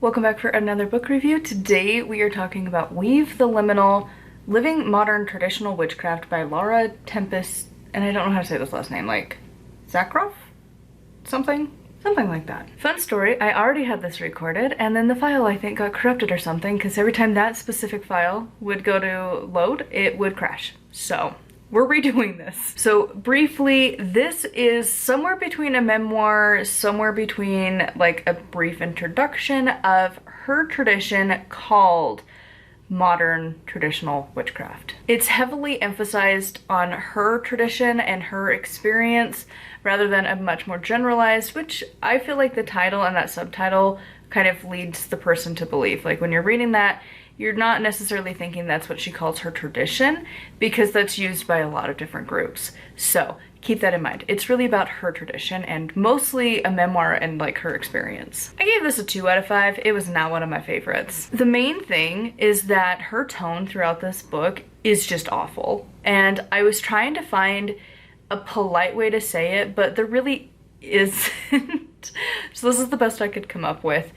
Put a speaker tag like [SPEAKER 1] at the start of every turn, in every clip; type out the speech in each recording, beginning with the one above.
[SPEAKER 1] welcome back for another book review. Today we are talking about Weave the Liminal, Living Modern Traditional Witchcraft by Laura Tempest, and I don't know how to say this last name, like Zakroff? Something like that. Fun story, I already had this recorded and then the file I think got corrupted or something because every time that specific file would go to load, it would crash. So we're redoing this. So briefly, this is somewhere between a memoir, somewhere between like a brief introduction of her tradition called modern traditional witchcraft. It's heavily emphasized on her tradition and her experience rather than a much more generalized, which I feel like the title and that subtitle kind of leads the person to believe. Like when you're reading that, you're not necessarily thinking that's what she calls her tradition because that's used by a lot of different groups. So keep that in mind. It's really about her tradition and mostly a memoir and like her experience. I gave this a 2 out of 5. It was not one of my favorites. The main thing is that her tone throughout this book is just awful. And I was trying to find a polite way to say it, but there really isn't. So this is the best I could come up with.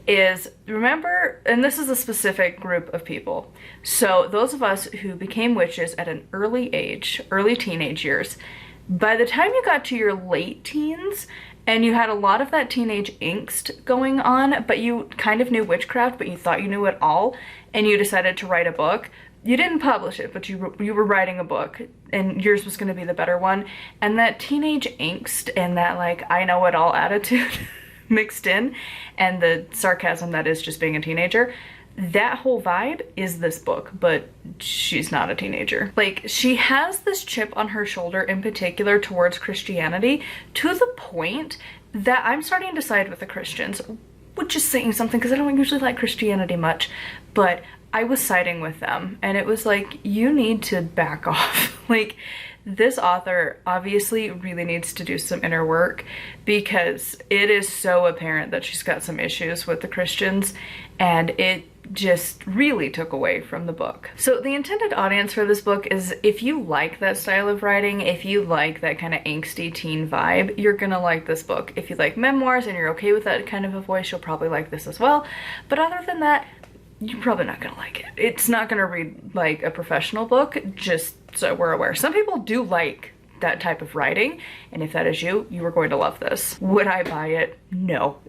[SPEAKER 1] Is remember, and this is a specific group of people, so those of us who became witches at an early age, early teenage years, by the time you got to your late teens and you had a lot of that teenage angst going on, but you kind of knew witchcraft, but you thought you knew it all, and you decided to write a book. You didn't publish it, but you were writing a book, and yours was going to be the better one, and that teenage angst and that like I know it all attitude mixed in, and the sarcasm that is just being a teenager, that whole vibe is this book, but she's not a teenager. Like, she has this chip on her shoulder in particular towards Christianity to the point that I'm starting to side with the Christians, which is saying something because I don't usually like Christianity much, but I was siding with them and it was like, you need to back off. Like, this author obviously really needs to do some inner work because it is so apparent that she's got some issues with the Christians and it just really took away from the book. So the intended audience for this book is if you like that style of writing, if you like that kind of angsty teen vibe, you're gonna like this book. If you like memoirs and you're okay with that kind of a voice, you'll probably like this as well. But other than that, you're probably not gonna like it. It's not gonna read like a professional book, just so we're aware. Some people do like that type of writing, and if that is you, you are going to love this. Would I buy it? No.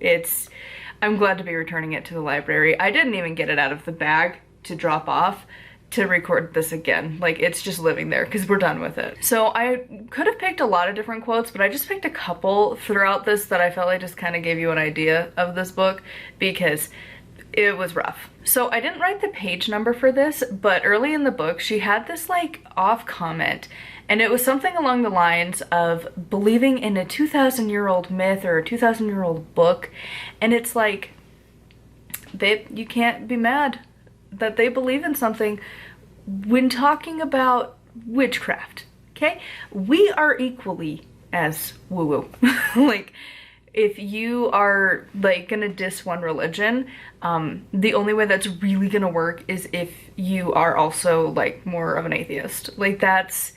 [SPEAKER 1] I'm glad to be returning it to the library. I didn't even get it out of the bag to drop off to record this again. Like, it's just living there because we're done with it. So I could have picked a lot of different quotes, but I just picked a couple throughout this that I felt like just kind of gave you an idea of this book because it was rough. So I didn't write the page number for this, but early in the book, she had this like off comment, and it was something along the lines of believing in a 2,000-year-old myth or a 2,000-year-old book. And it's like, babe, you can't be mad that they believe in something when talking about witchcraft, okay? We are equally as woo-woo. Like, if you are like gonna diss one religion, the only way that's really gonna work is if you are also like more of an atheist. Like, that's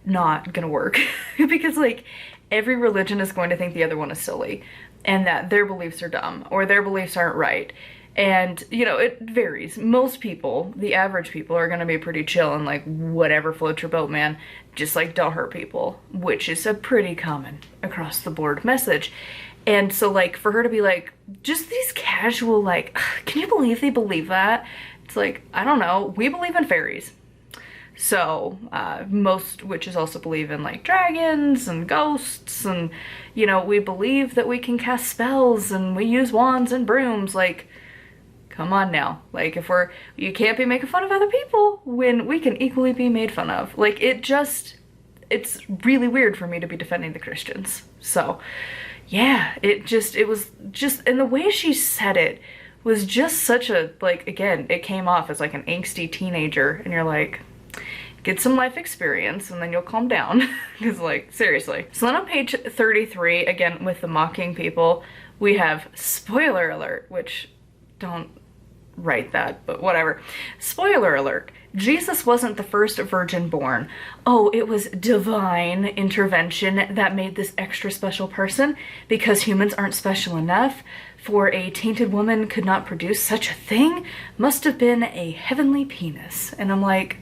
[SPEAKER 1] not gonna work because like every religion is going to think the other one is silly and that their beliefs are dumb or their beliefs aren't right. And you know, it varies. Most people, the average people, are gonna be pretty chill and like whatever floats your boat, man. Just like don't hurt people, which is a pretty common across the board message. And so like for her to be like, just these casual like, can you believe they believe that? It's like, I don't know, we believe in fairies. So most witches also believe in like dragons and ghosts, and you know, we believe that we can cast spells and we use wands and brooms. Like, come on now. Like, you can't be making fun of other people when we can equally be made fun of. Like, it's really weird for me to be defending the Christians. So yeah, it was just, and the way she said it was just such a, like, again, it came off as like an angsty teenager, and you're like, get some life experience and then you'll calm down. Because like, seriously. So then on page 33, again with the mocking people, we have spoiler alert, which don't write that, but whatever. Spoiler alert. Jesus wasn't the first virgin born. Oh, it was divine intervention that made this extra special person because humans aren't special enough. for a tainted woman could not produce such a thing must have been a heavenly penis. And I'm like,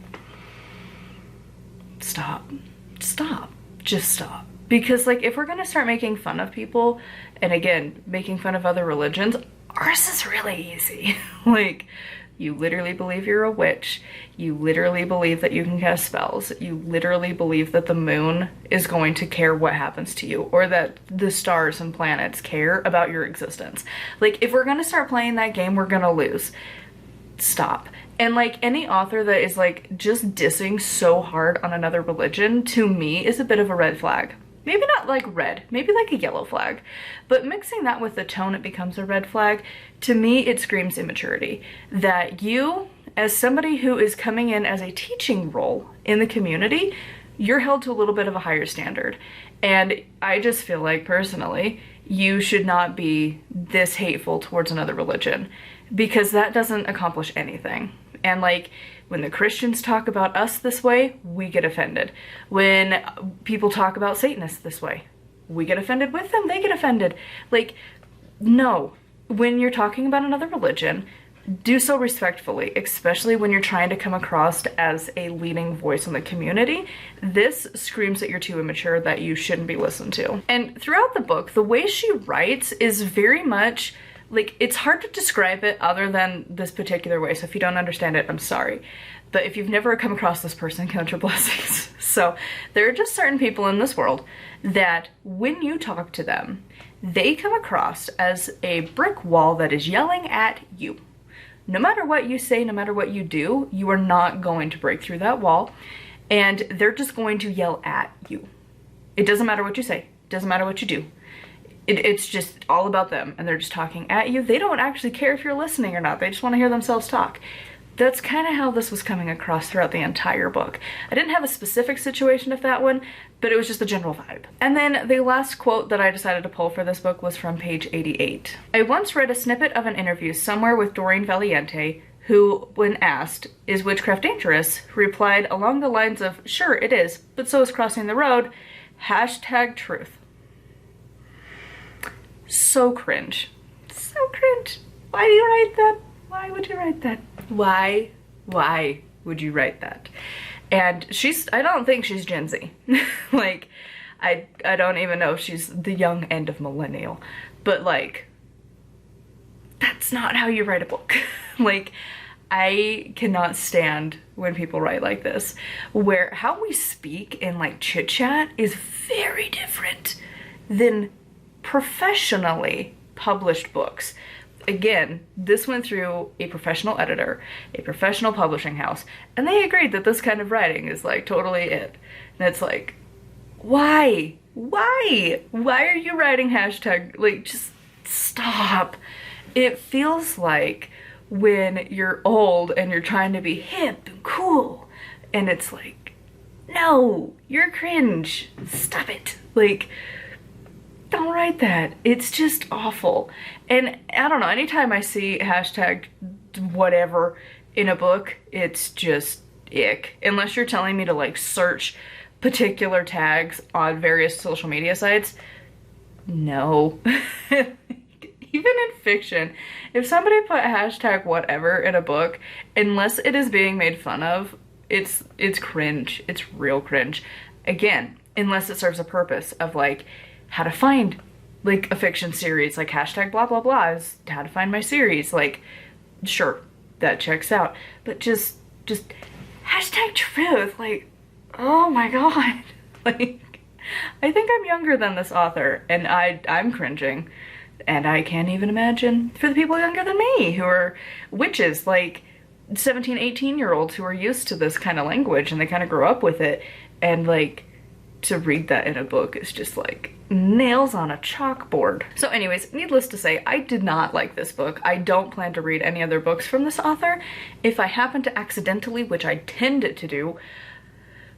[SPEAKER 1] stop, just stop. Because like, if we're gonna start making fun of people, and again, making fun of other religions, ours is really easy. Like, you literally believe you're a witch. You literally believe that you can cast spells. You literally believe that the moon is going to care what happens to you, or that the stars and planets care about your existence. Like, if we're gonna start playing that game, we're gonna lose. Stop. And like, any author that is like just dissing so hard on another religion, to me, is a bit of a red flag. Maybe not like red, maybe like a yellow flag, but mixing that with the tone, it becomes a red flag. To me, it screams immaturity. That you, as somebody who is coming in as a teaching role in the community, you're held to a little bit of a higher standard. And I just feel like, personally, you should not be this hateful towards another religion, because that doesn't accomplish anything. And like, when the Christians talk about us this way, we get offended. When people talk about Satanists this way, we get offended with them, they get offended. Like, no. When you're talking about another religion, do so respectfully, especially when you're trying to come across as a leading voice in the community. This screams that you're too immature, that you shouldn't be listened to. And throughout the book, the way she writes is very much like, it's hard to describe it other than this particular way, so if you don't understand it, I'm sorry. But if you've never come across this person, count your blessings. So there are just certain people in this world that when you talk to them, they come across as a brick wall that is yelling at you. No matter what you say, no matter what you do, you are not going to break through that wall, and they're just going to yell at you. It doesn't matter what you say, it doesn't matter what you do. It's just all about them, and they're just talking at you. They don't actually care if you're listening or not. They just want to hear themselves talk. That's kind of how this was coming across throughout the entire book. I didn't have a specific situation of that one, but it was just the general vibe. And then the last quote that I decided to pull for this book was from page 88. I once read a snippet of an interview somewhere with Doreen Valiente, who, when asked, "Is witchcraft dangerous?" replied along the lines of, "Sure, it is, but so is crossing the road. Hashtag truth." So cringe. So cringe. Why do you write that? Why would you write that? Why would you write that? And I don't think she's Gen Z. Like, I don't even know if she's the young end of millennial. But like, that's not how you write a book. Like, I cannot stand when people write like this, where how we speak in like chit chat is very different than professionally published books. Again, this went through a professional editor, a professional publishing house, and they agreed that this kind of writing is like totally it. And it's like, why? Why are you writing hashtag? Like, just stop. It feels like when you're old and you're trying to be hip and cool, and it's like, no, you're cringe. Stop it. Like, don't write that. It's just awful. And I don't know, anytime I see hashtag whatever in a book, it's just ick. Unless you're telling me to like search particular tags on various social media sites. No. Even in fiction, if somebody put hashtag whatever in a book, unless it is being made fun of, it's cringe. It's real cringe. Again, unless it serves a purpose of like, how to find like a fiction series, like hashtag blah blah blah is how to find my series. Like, sure, that checks out, but just hashtag truth. Like, oh my god. Like, I think I'm younger than this author, and I'm cringing, and I can't even imagine for the people younger than me who are witches, like 17, 18-year-olds who are used to this kind of language and they kind of grow up with it, and like, to read that in a book is just like nails on a chalkboard. So anyways, needless to say, I did not like this book. I don't plan to read any other books from this author. If I happen to accidentally, which I tend to do,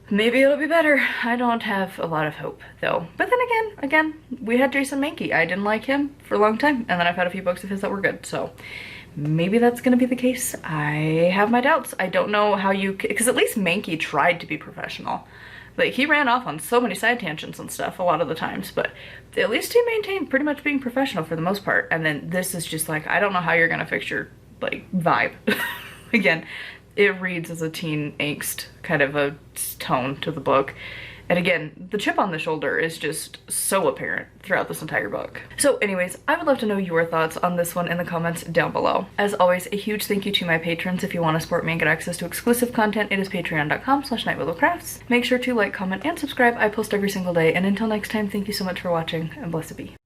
[SPEAKER 1] maybe it'll be better. I don't have a lot of hope though. But then again, we had Jason Mankey. I didn't like him for a long time, and then I've had a few books of his that were good. So maybe that's gonna be the case. I have my doubts. I don't know how you, because at least Mankey tried to be professional. Like, he ran off on so many side tangents and stuff a lot of the times, but at least he maintained pretty much being professional for the most part. And then this is just like, I don't know how you're gonna fix your, like, vibe. Again, it reads as a teen angst kind of a tone to the book. And again, the chip on the shoulder is just so apparent throughout this entire book. So anyways, I would love to know your thoughts on this one in the comments down below. As always, a huge thank you to my patrons. If you want to support me and get access to exclusive content, it is patreon.com/nightwillowcrafts. Make sure to like, comment, and subscribe. I post every single day. And until next time, thank you so much for watching, and blessed be.